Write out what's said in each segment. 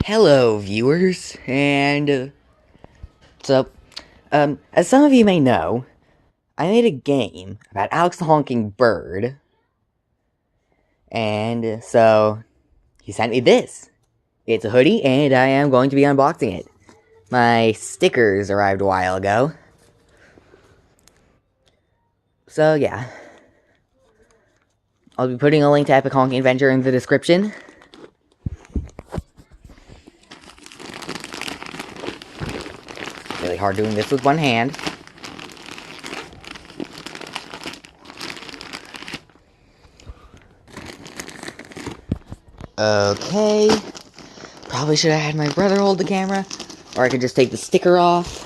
Hello, viewers, and as some of you may know, I made a game about Alex the Honking Bird, and so he sent me this. It's a hoodie, and I am going to be unboxing it. My stickers arrived a while ago, so yeah. I'll be putting a link to Epic Honking Adventure in the description. Really hard doing this with one hand. Okay. Probably should have had my brother hold the camera, or I could just take the sticker off.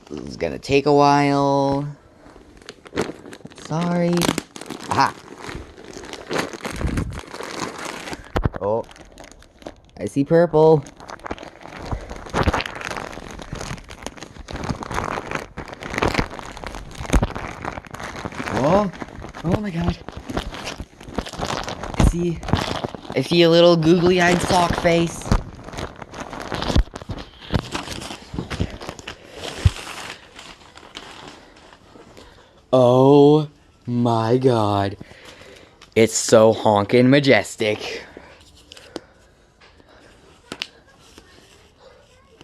This is gonna take a while. Sorry. Aha! Oh. I see purple. Oh! Oh my god. I see a little googly-eyed sock face. Oh my god. It's so honkin' majestic.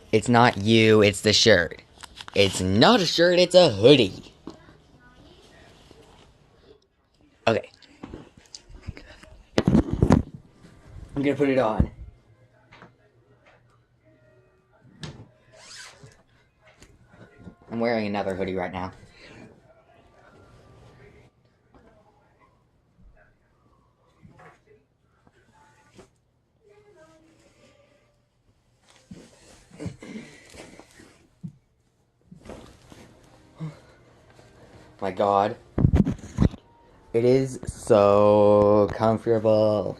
It's not you, it's the shirt. It's not a shirt, it's a hoodie. Okay. I'm gonna put it on. I'm wearing another hoodie right now. My god. It is so comfortable.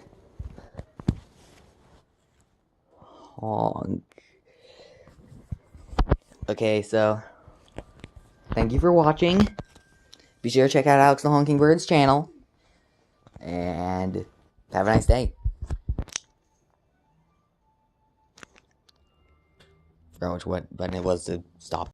Honk. Okay, so thank you for watching. Be sure to check out Alex the Honking Bird's channel. And have a nice day. Forgot which button it was to stop.